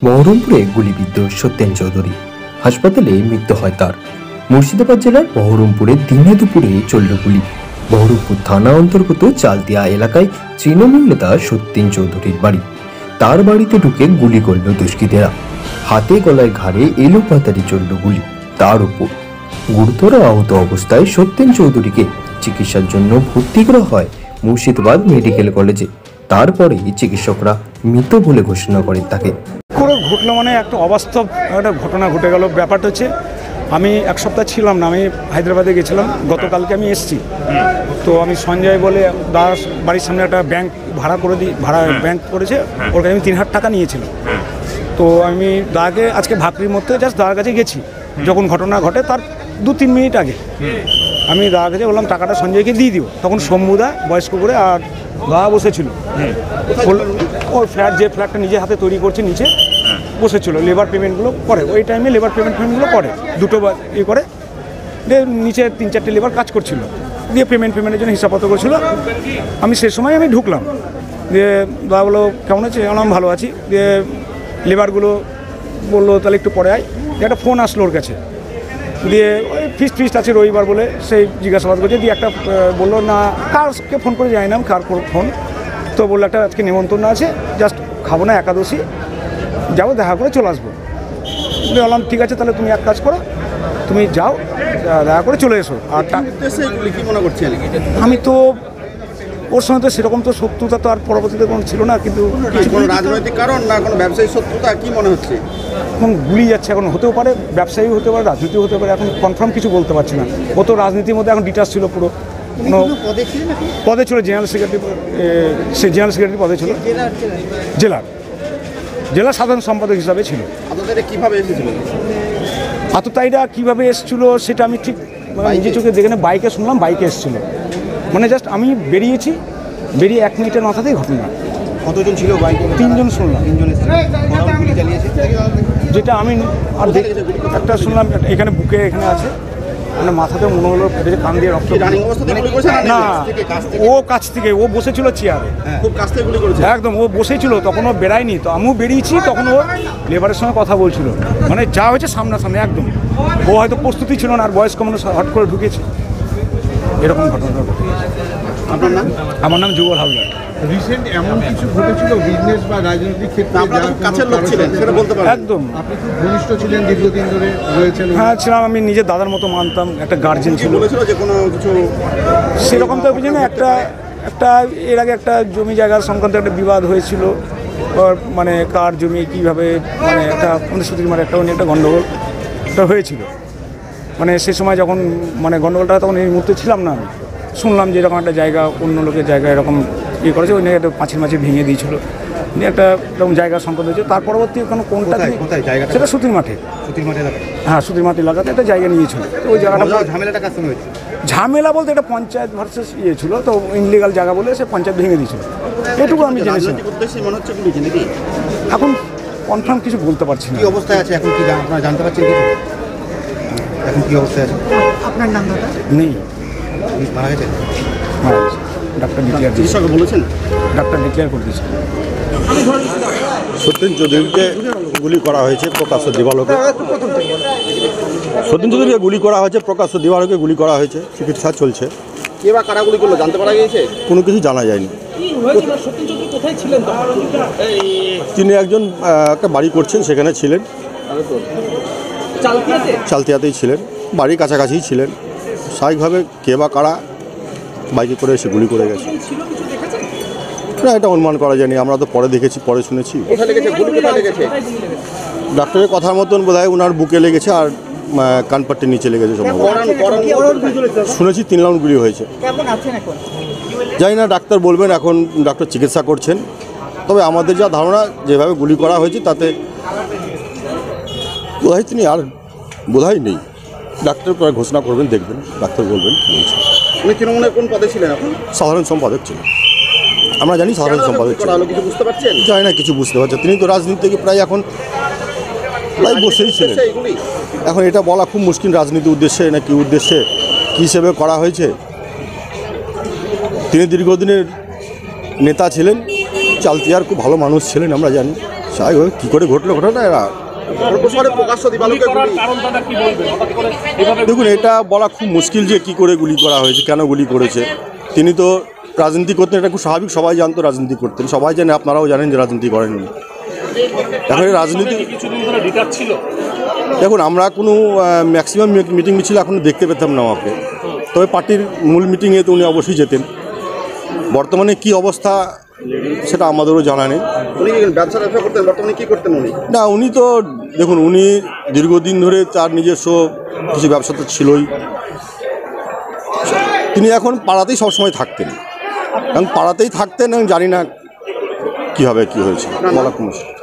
বহরমপুরে গুলিবিদ্ধ সত্যেন চৌধুরী, হাসপাতালে মৃত্যু হয় তার। মুর্শিদাবাদ জেলার বহরমপুরে দিনে দুপুরে চলল গুলি। বহরমপুর থানা অন্তর্গত চালতিয়া এলাকায় তৃণমূল নেতা সত্যেন চৌধুরীর বাড়ি। তার বাড়িতে ঢুকে গুলি করল দুষ্কৃতীরা। হাতে গলায় ঘাড়ে এলোপাতাড়ি চলল গুলি তার উপর। গুরুতর আহত অবস্থায় সত্যেন চৌধুরীকে চিকিৎসার জন্য ভর্তি করা হয় মুর্শিদাবাদ মেডিকেল কলেজে। তারপরে চিকিৎসকরা মৃত বলে ঘোষণা করেন তাকে। করে ঘটলো মানে একটা অবাস্তব একটা ঘটনা ঘটে গেল। ব্যাপারটা হচ্ছে আমি এক সপ্তাহ ছিলাম না, আমি হায়দ্রাবাদে গেছিলাম, গতকালকে আমি এসেছি। তো আমি সঞ্জয় বলে দাস বাড়ির সামনে একটা ব্যাংক ভাড়া করে দিই, ব্যাংক করেছে, ওর কাছে আমি 3,000 টাকা নিয়েছিলাম। তো আমি দাকে আজকে ভাকরির মধ্যে জাস্ট দাদার কাছে গেছি, যখন ঘটনা ঘটে তার 2-3 মিনিট আগে আমি দাদার কাছে বললাম টাকাটা সঞ্জয়কে দিয়ে দিও। তখন শম্ভুদা বয়স্ক করে আর দাদা বসেছিল, ওর ফ্ল্যাট যে ফ্ল্যাটটা নিজে হাতে তৈরি করছে নিচে বসেছিল, লেবার পেমেন্টগুলো করে। ওই টাইমে লেবার পেমেন্টগুলো করে, দুটো ইয়ে করে নিচে 3-4টে লেবার কাজ করছিল, দিয়ে পেমেন্টের জন্য হিসাবপত্র করছিল। আমি সে সময় আমি ঢুকলাম, দিয়ে দাদা বলো কেমন আছে, আমি ভালো আছি। দিয়ে লেবারগুলো বললো তাহলে একটু পরে আয়। একটা ফোন আসলো ওর কাছে, দিয়ে ওই ফিস্ট আছে রবিবার বলে সেই জিজ্ঞাসাবাদ করছে। দিয়ে একটা বললো না কারকে ফোন করে যাই না কার ফোন, তো বললো একটা আজকে নেমন্তন্ন আছে, জাস্ট খাবো না, একাদশী যাবো, দেখা করে চলে আসবো। বললাম ঠিক আছে, তাহলে তুমি এক কাজ করো, তুমি যাও দেখা করে চলে এসো। আর কি মনে করছি আমি তো ওর সঙ্গে তো সেরকম তো শত্রুতা তো আর পরবর্তীতে কোনো ছিল না, কিন্তু কোনো রাজনৈতিক কারণ না কোনো ব্যবসায়িক শত্রুতা কি মনে হচ্ছে? এখন গুলি যাচ্ছে, এখন হতেও পারে ব্যবসায়ী হতে পারে, রাজনীতি হতে পারে, এখন কনফার্ম কিছু বলতে পারছি না। ও তো রাজনীতির মধ্যে এখন ডিটাচ ছিল পুরো, কোনো পদে ছিল, জেনারেল সেক্রেটারি পদে ছিল, জেলার সাধারণ সম্পাদক হিসাবে ছিল। কীভাবে এসেছিল আততায়ীরা কীভাবে এসেছিলো সেটা আমি ঠিক নিজে চোখে দেখে না, বাইকে শুনলাম বাইকে এসেছিলো, মানে জাস্ট আমি বেরিয়ে 1 মিনিটের মাথাতেই ঘটনা। কতজন ছিল বাইকে? 3 জন শুনলাম। 3 জন চালিয়েছে, যেটা আমি আর একটা শুনলাম এখানে বুকে এখানে আছে, মানে মাথাতে মনে হলো ফেটেছে, কান দিয়ে রক্ত। না, ও কাছ থেকে ও বসেছিল চেয়ারে, খুব কাছ থেকে গুলি করেছে একদম। ও বসেছিল তখন, ও বেরায়নি, তো আমিও বেরিয়েছি, তখন ও লেবারের সঙ্গে কথা বলছিল, মানে যা হয়েছে সামনাসামনি একদম। ও হয়তো প্রস্তুতি ছিল না, আর বয়স্ক মানুষ হট করে ঢুকেছে, এরকম ঘটনা ঘটে। আপনার নাম? আমার নাম যুগল হালদার। রিসেন্ট এমন কিছু ঘটেছিল বিজনেস বা রাজনৈতিক ক্ষেত্রে কাছের লোক ছিলেন সেটা বলতে পারেন? একদম। আপনি খুব ঘনিষ্ঠ ছিলেন, দীর্ঘদিন ধরে রয়েছেন? হ্যাঁ ছিলাম, আমি নিজের দাদার মতো মানতাম, একটা গার্জেন ছিল। বলেছিল যে কোনো কিছু সেরকম তো বুঝি না, একটা এর আগে একটা জমি জায়গার সংক্রান্ত একটা বিবাদ হয়েছিল, মানে কার জমি কীভাবে, মানে একটা অনুসূচির মানে একটা গণ্ডগোল একটা হয়েছিল। মানে সে সময় যখন মানে গণ্ডগোলটা, তখন এই মুহূর্তে ছিলাম না, আমি শুনলাম যে এরকম একটা জায়গা অন্য লোকের জায়গা এরকম ইয়ে করেছে, ওই নিয়ে একটা মাছি ভেঙে দিয়েছিল, নিয়ে একটা এরকম জায়গা সংকট হয়েছে। তার পরবর্তী কোনো কোনটা জায়গা, সেটা সুতির মাঠে হ্যাঁ, সুতির মাঠে লাগাতে একটা জায়গা নিয়েছিল। তো ওই জায়গাটা ঝামেলাটা কার সঙ্গে হয়েছে? ঝামেলা বলতে এটা পঞ্চায়েত ভার্সেস ইয়ে ছিল, তো ইনলিগাল জায়গা বলে সে পঞ্চায়েত ভেঙে দিয়েছিল, এটুকু আমি জেনেছি। মনে হচ্ছে গুলি নাকি? এখন কনফার্ম কিছু বলতে পারছি না। কি অবস্থায় আছে এখন, কি আপনারা জানতে পারছেন কিছু? এখন কি অবস্থায় আছে? আপনার নাম দাদা? নেই, মারা গেছে। হ্যাঁ, ডাক্তার ডিক্লেয়ার, চিকিৎসক বলেছেন, ডাক্তার ডিক্লেয়ার করে দিয়েছে। সত্যেন চৌধুরীকে গুলি করা হয়েছে প্রকাশ্য দিবালোকে। সত্যেন চৌধুরীকে গুলি করা হয়েছে প্রকাশ্য দিবালোকে গুলি করা হয়েছে, চিকিৎসা চলছে। কে বা কারা গুলি করলো জানতে পারা গিয়েছে? কোনো কিছু জানা যায়নি। তিনি একজন একটা বাড়ি করছেন, সেখানে ছিলেন, চালতিয়াতেই ছিলেন, বাড়ির কাছাকাছিই ছিলেন। স্বাভাবিকভাবে কে বা কারা বাইকে করে এসে গুলি করে গেছে, না এটা অনুমান করা যায়নি। আমরা তো পরে দেখেছি, পরে শুনেছি। ডাক্তারের কথার মতন বোধহয় ওনার বুকে লেগেছে আর কানপাট্টির নিচে লেগেছে সম্ভবত। শুনেছি 3 রাউন্ড গুলি হয়েছে। জানি না, ডাক্তার বলবেন, এখন ডাক্তার চিকিৎসা করছেন। তবে আমাদের যা ধারণা যেভাবে গুলি করা হয়েছে তাতে বোধহয় তিনি আর বোধহয় নেই। ডাক্তার প্রায় ঘোষণা করবেন, দেখবেন, ডাক্তার বলবেন কী বলছে। উনি তৃণমূলের কোন পদে ছিলেন এখন? সাধারণ সম্পাদক ছিলেন, আমরা জানি সাধারণ সম্পাদক ছিলেন। কিছু বুঝতে পারছেন? জানি না, কিছু বুঝতে পারছেন। তিনি তো রাজনীতি থেকে প্রায় বসেই ছিলেন। এখন এটা বলা খুব মুশকিল, রাজনীতি উদ্দেশ্যে না কী উদ্দেশ্যে, কী হিসেবে করা হয়েছে। তিনি দীর্ঘদিনের নেতা ছিলেন, চালতিয়ার খুব ভালো মানুষ ছিলেন, আমরা জানি। স্বাভাবিকভাবে কী করে ঘটলো ঘটনা এরা দেখুন, এটা বলা খুব মুশকিল যে কি করে গুলি করা হয়েছে, কেন গুলি করেছে। তিনি তো রাজনীতি করতেন, এটা খুব স্বাভাবিক, সবাই জানতো রাজনীতি করতেন, সবাই জানে, আপনারাও জানেন যে রাজনীতি করেন উনি। এখন রাজনীতি দেখুন, আমরা কোনো ম্যাক্সিমাম মিটিং মিছিল এখনো দেখতে পেতাম না ওকে, তবে পার্টির মূল মিটিংয়ে তো উনি অবশ্যই যেতেন। বর্তমানে কি অবস্থা সেটা আমাদেরও জানা নেই। ব্যবসা করতেন, বর্তমানে কি করতেন উনি? না, উনি তো দেখুন, উনি দীর্ঘদিন ধরে তার নিজস্ব কিছু ব্যবসা তো ছিলই। তিনি এখন পাড়াতেই সবসময় থাকতেন, কারণ পাড়াতেই থাকতেন, এবং জানি না কীভাবে কী হয়েছে বলা খুব মুশকিল।